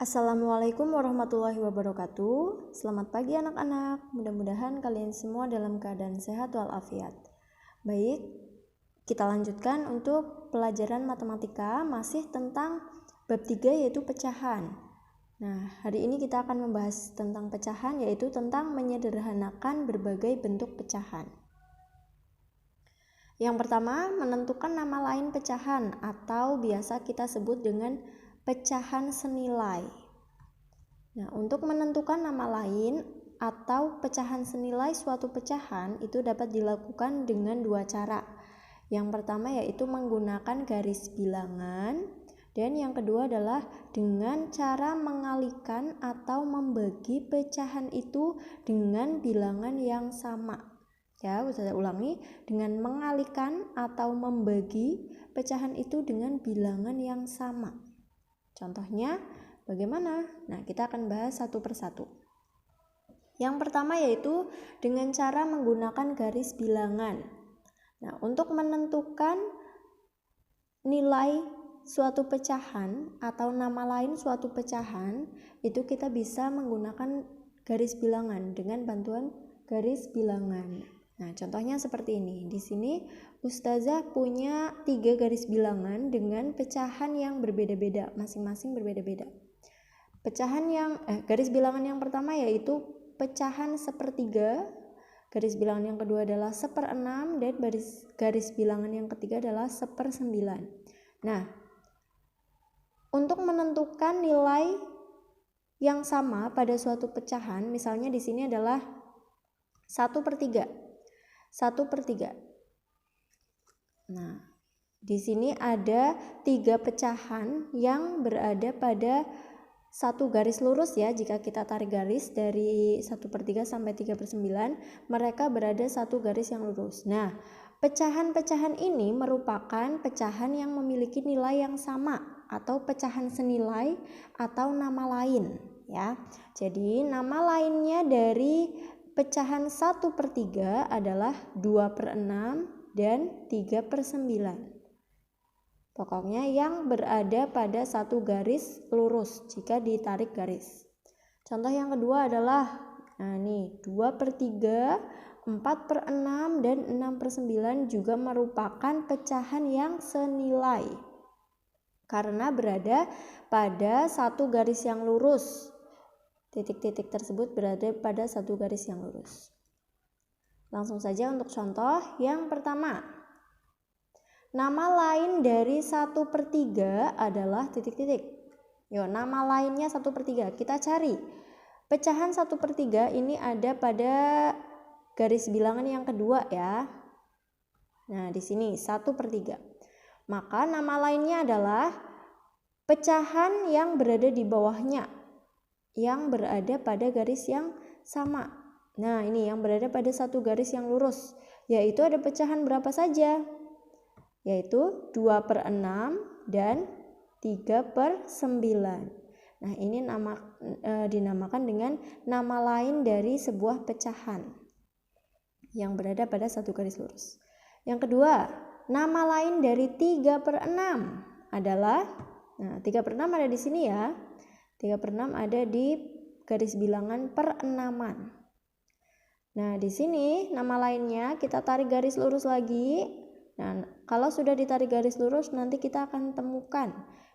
Assalamualaikum warahmatullahi wabarakatuh. Selamat pagi anak-anak. Mudah-mudahan kalian semua dalam keadaan sehat walafiat. Baik, kita lanjutkan untuk pelajaran matematika masih tentang bab 3 yaitu pecahan. Nah, hari ini kita akan membahas tentang pecahan yaitu tentang menyederhanakan berbagai bentuk pecahan. Yang pertama, menentukan nama lain pecahan atau biasa kita sebut dengan pecahan senilai. Nah, untuk menentukan nama lain atau pecahan senilai suatu pecahan itu dapat dilakukan dengan dua cara. Yang pertama yaitu menggunakan garis bilangan dan yang kedua adalah dengan cara mengalihkan atau membagi pecahan itu dengan bilangan yang sama. Ya, saya ulangi, dengan mengalihkan atau membagi pecahan itu dengan bilangan yang sama. Contohnya bagaimana? Nah, kita akan bahas satu persatu. Yang pertama yaitu dengan cara menggunakan garis bilangan. Nah, untuk menentukan nilai suatu pecahan atau nama lain suatu pecahan, itu kita bisa menggunakan garis bilangan dengan bantuan garis bilangan. Nah, contohnya seperti ini. Di sini Ustazah punya 3 garis bilangan dengan pecahan yang berbeda-beda, masing-masing berbeda-beda. Garis bilangan yang pertama yaitu pecahan sepertiga, garis bilangan yang kedua adalah 1/6 dan garis bilangan yang ketiga adalah 1/9. Nah, untuk menentukan nilai yang sama pada suatu pecahan, misalnya di sini adalah 1/3. Nah, di sini ada 3 pecahan yang berada pada satu garis lurus ya. Jika kita tarik garis dari 1/3 sampai 3/9, mereka berada satu garis yang lurus. Nah, pecahan-pecahan ini merupakan pecahan yang memiliki nilai yang sama atau pecahan senilai atau nama lain ya. Jadi nama lainnya dari pecahan 1/3 adalah 2/6 dan 3/9. Pokoknya yang berada pada satu garis lurus jika ditarik garis. Contoh yang kedua adalah 2/3, 4/6 dan 6/9 juga merupakan pecahan yang senilai karena berada pada satu garis yang lurus. Titik-titik tersebut berada pada satu garis yang lurus. Langsung saja untuk contoh yang pertama. Nama lain dari 1/3 adalah titik-titik. Yo, nama lainnya 1/3. Kita cari. Pecahan 1/3 ini ada pada garis bilangan yang kedua ya. Nah, di sini 1/3. Maka nama lainnya adalah pecahan yang berada di bawahnya, yang berada pada garis yang sama. Nah, ini yang berada pada satu garis yang lurus, yaitu ada pecahan berapa saja? Yaitu 2/6 dan 3/9. Nah, ini dinamakan dengan nama lain dari sebuah pecahan yang berada pada satu garis lurus. Yang kedua, nama lain dari 3/6 adalah 3/6 ada di sini ya. 3/6 ada di garis bilangan perenaman. Nah, di sini nama lainnya kita tarik garis lurus lagi. Nah, kalau sudah ditarik garis lurus, nanti kita akan temukan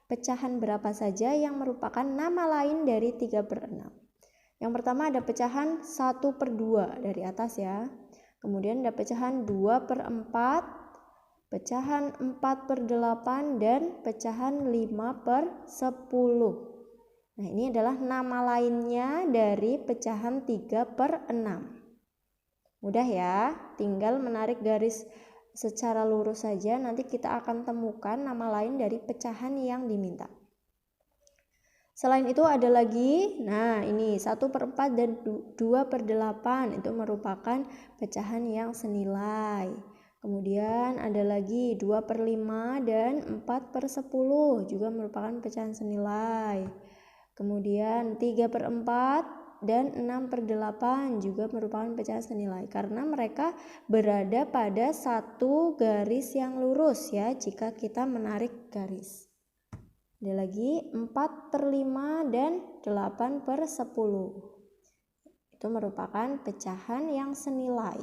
pecahan berapa saja yang merupakan nama lain dari 3/6. Yang pertama ada pecahan 1/2 dari atas ya. Kemudian ada pecahan 2/4, pecahan 4/8 dan pecahan 5/10. Nah, ini adalah nama lainnya dari pecahan 3/6. Mudah ya, tinggal menarik garis secara lurus saja, nanti kita akan temukan nama lain dari pecahan yang diminta. Selain itu ada lagi, ini 1/4 dan 2/8 itu merupakan pecahan yang senilai. Kemudian ada lagi 2/5 dan 4/10 juga merupakan pecahan senilai. Kemudian 3/4 dan 6/8 juga merupakan pecahan senilai karena mereka berada pada satu garis yang lurus ya jika kita menarik garis. Ada lagi 4/5 dan 8/10. Itu merupakan pecahan yang senilai.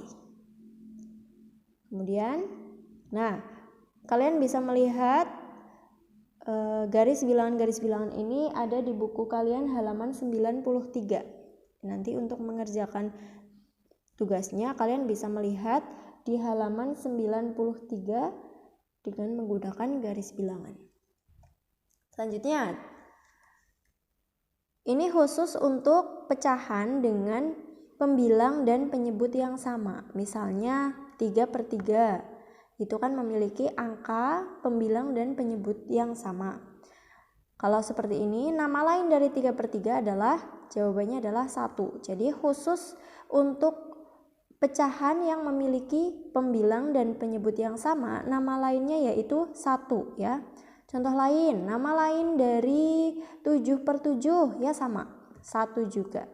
Kemudian, nah, kalian bisa melihat garis bilangan ini ada di buku kalian halaman 93. Nanti untuk mengerjakan tugasnya kalian bisa melihat di halaman 93 dengan menggunakan garis bilangan. Selanjutnya, ini khusus untuk pecahan dengan pembilang dan penyebut yang sama. Misalnya 3/3. Itu kan memiliki angka, pembilang, dan penyebut yang sama. Kalau seperti ini, nama lain dari 3/3 adalah, jawabannya adalah 1. Jadi khusus untuk pecahan yang memiliki pembilang dan penyebut yang sama, nama lainnya yaitu 1 ya. Contoh lain, nama lain dari 7/7 ya sama, 1 juga.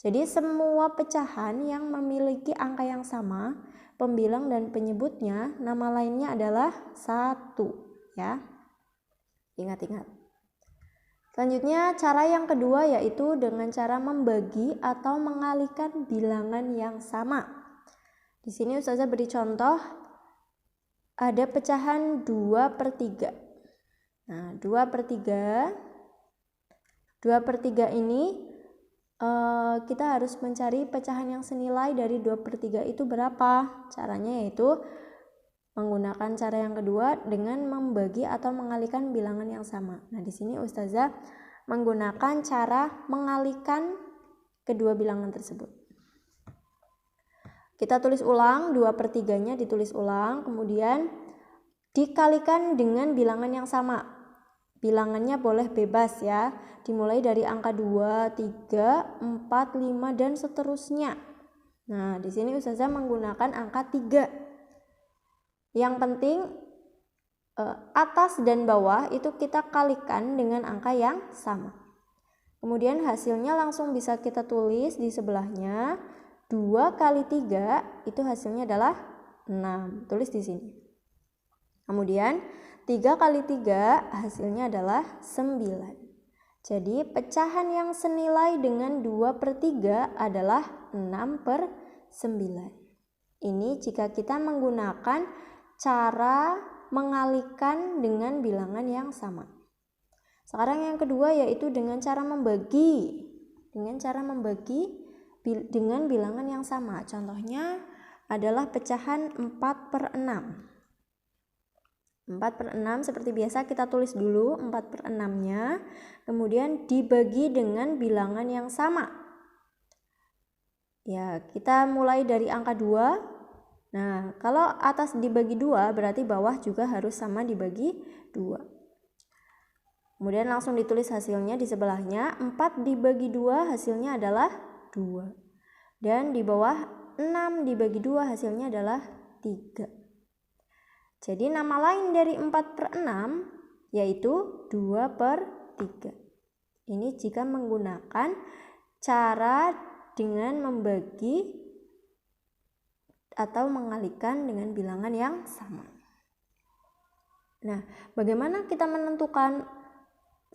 Jadi semua pecahan yang memiliki angka yang sama, pembilang dan penyebutnya, nama lainnya adalah 1 ya. Ingat-ingat. Selanjutnya cara yang kedua yaitu dengan cara membagi atau mengalihkan bilangan yang sama. Di sini Ustazah beri contoh, ada pecahan 2/3. Nah, 2/3 ini kita harus mencari pecahan yang senilai dari 2/3 itu berapa. Caranya yaitu menggunakan cara yang kedua dengan membagi atau mengalihkan bilangan yang sama. Nah, di sini Ustazah menggunakan cara mengalihkan kedua bilangan tersebut. Kita tulis ulang, 2/3-nya ditulis ulang, kemudian dikalikan dengan bilangan yang sama. Bilangannya boleh bebas ya, dimulai dari angka 2, 3, 4, 5 dan seterusnya. Nah, di sini Ustazah menggunakan angka 3. Yang penting atas dan bawah itu kita kalikan dengan angka yang sama. Kemudian hasilnya langsung bisa kita tulis di sebelahnya. 2 kali 3 itu hasilnya adalah 6. Tulis di sini. Kemudian 3 kali 3 hasilnya adalah 9. Jadi pecahan yang senilai dengan 2/3 adalah 6/9. Ini jika kita menggunakan cara mengalihkan dengan bilangan yang sama. Sekarang yang kedua yaitu dengan cara membagi. Dengan bilangan yang sama. Contohnya adalah pecahan 4/6. 4/6 seperti biasa kita tulis dulu 4/6-nya, kemudian dibagi dengan bilangan yang sama. Ya, kita mulai dari angka 2. Nah, kalau atas dibagi 2 berarti bawah juga harus sama dibagi 2. Kemudian langsung ditulis hasilnya di sebelahnya. 4 dibagi 2 hasilnya adalah 2. Dan di bawah 6 dibagi 2 hasilnya adalah 3. Jadi nama lain dari 4/6 yaitu 2/3. Ini jika menggunakan cara dengan membagi atau mengalihkan dengan bilangan yang sama. Nah, bagaimana kita menentukan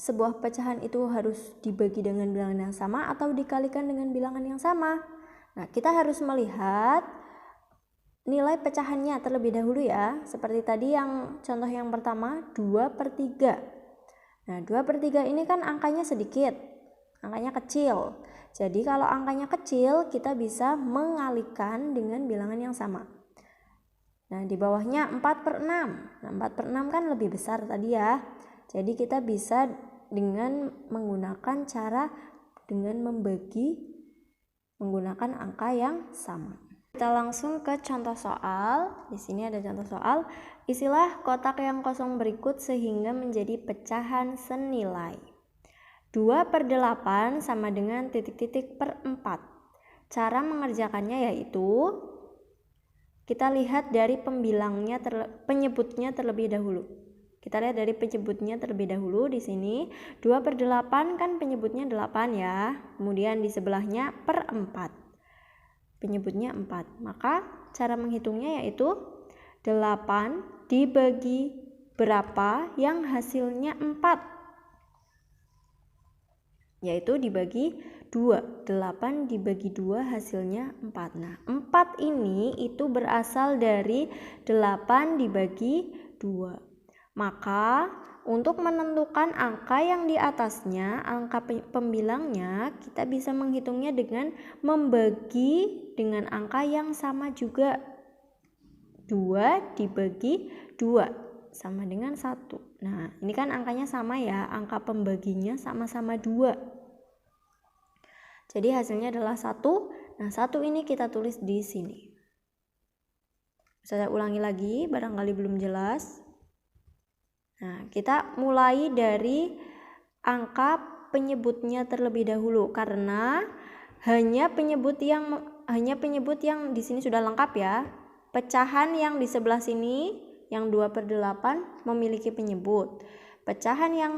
sebuah pecahan itu harus dibagi dengan bilangan yang sama atau dikalikan dengan bilangan yang sama? Nah, kita harus melihat nilai pecahannya terlebih dahulu ya. Seperti tadi yang contoh yang pertama 2/3. Nah, 2/3 ini kan angkanya sedikit, angkanya kecil. Jadi kalau angkanya kecil kita bisa mengalihkan dengan bilangan yang sama. Nah, di bawahnya 4/6. Nah, 4/6 kan lebih besar tadi ya. Jadi kita bisa dengan menggunakan cara dengan membagi menggunakan angka yang sama. Kita langsung ke contoh soal. Di sini ada contoh soal. Isilah kotak yang kosong berikut sehingga menjadi pecahan senilai 2/8 sama dengan titik-titik per 4. Cara mengerjakannya yaitu kita lihat dari penyebutnya terlebih dahulu. Kita lihat dari penyebutnya terlebih dahulu. Di sini 2/8 kan penyebutnya 8 ya. Kemudian di sebelahnya per 4. Penyebutnya 4. Maka cara menghitungnya yaitu 8 dibagi berapa yang hasilnya 4? Yaitu dibagi 2. 8 dibagi 2 hasilnya 4. Nah, 4 ini itu berasal dari 8 dibagi 2. Maka untuk menentukan angka yang di atasnya, angka pembilangnya, kita bisa menghitungnya dengan membagi dengan angka yang sama juga. 2 dibagi 2 sama dengan 1. Nah, ini kan angkanya sama ya, angka pembaginya sama-sama 2. Jadi hasilnya adalah 1. Nah, 1 ini kita tulis di sini. Saya ulangi lagi, barangkali belum jelas. Nah, kita mulai dari angka penyebutnya terlebih dahulu karena hanya penyebut yang di sini sudah lengkap ya. Pecahan yang di sebelah sini yang 2/8 memiliki penyebut. Pecahan yang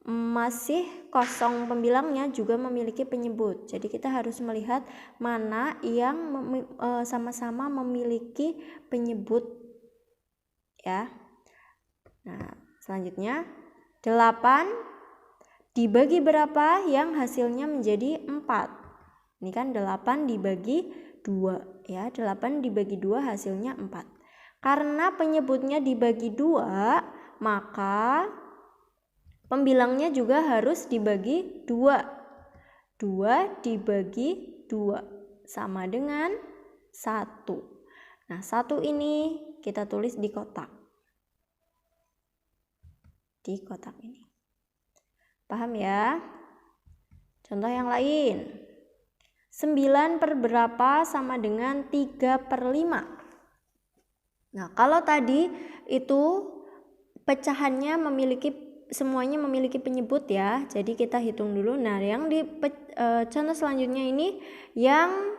masih kosong pembilangnya juga memiliki penyebut. Jadi kita harus melihat mana yang sama-sama memiliki penyebut ya. Nah, selanjutnya 8 dibagi berapa yang hasilnya menjadi 4. Ini kan 8 dibagi 2 ya. 8 dibagi 2 hasilnya 4. Karena penyebutnya dibagi 2, maka pembilangnya juga harus dibagi 2. 2 dibagi 2 sama dengan 1. Nah, 1 ini kita tulis di kotak. Di kotak ini. Paham ya? Contoh yang lain. 9 per berapa sama dengan 3/5. Nah, kalau tadi itu pecahannya semuanya memiliki penyebut ya. Jadi kita hitung dulu. Nah, yang di contoh selanjutnya ini yang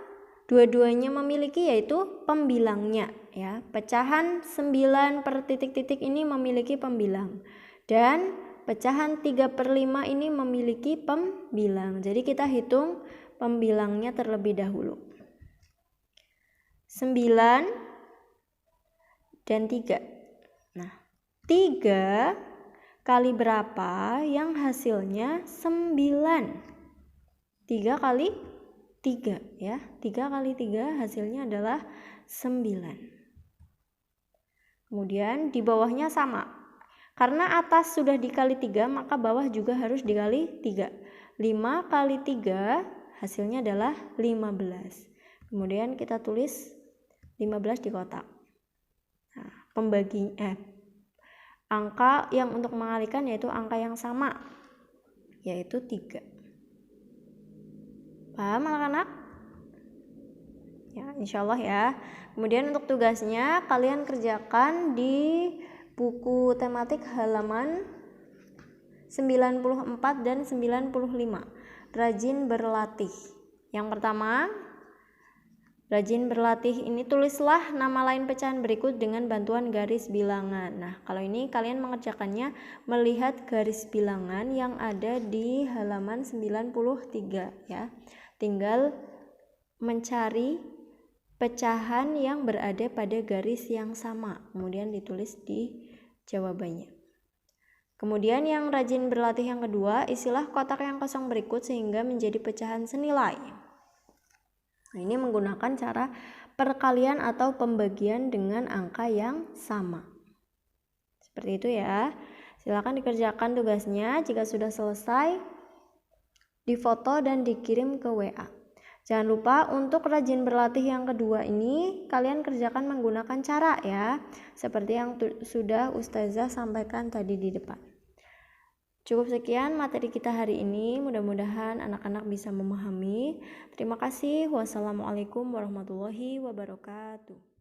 dua-duanya memiliki yaitu pembilangnya ya. Pecahan 9 per titik-titik ini memiliki pembilang. Dan pecahan 3/5 ini memiliki pembilang. Jadi kita hitung pembilangnya terlebih dahulu. 9 dan 3. Nah, 3 kali berapa yang hasilnya 9? 3 kali 3 ya. 3 kali 3 hasilnya adalah 9. Kemudian di bawahnya sama. Karena atas sudah dikali 3, maka bawah juga harus dikali 3. 5 kali 3 hasilnya adalah 15. Kemudian kita tulis 15 di kotak. Nah, angka yang untuk mengalikan yaitu angka yang sama, yaitu 3. Paham anak-anak? Ya, insyaallah ya. Kemudian untuk tugasnya kalian kerjakan di buku tematik halaman 94 dan 95. Rajin berlatih. Yang pertama, rajin berlatih ini tulislah nama lain pecahan berikut dengan bantuan garis bilangan. Nah, kalau ini kalian mengerjakannya melihat garis bilangan yang ada di halaman 93 ya. Tinggal mencari pecahan yang berada pada garis yang sama, kemudian ditulis di jawabannya. Kemudian yang rajin berlatih yang kedua, isilah kotak yang kosong berikut sehingga menjadi pecahan senilai. Nah, ini menggunakan cara perkalian atau pembagian dengan angka yang sama. Seperti itu ya. Silakan dikerjakan tugasnya. Jika sudah selesai, difoto dan dikirim ke WA. Jangan lupa untuk rajin berlatih yang kedua ini kalian kerjakan menggunakan cara ya, seperti yang sudah Ustazah sampaikan tadi di depan. Cukup sekian materi kita hari ini, mudah-mudahan anak-anak bisa memahami. Terima kasih. Wassalamualaikum warahmatullahi wabarakatuh.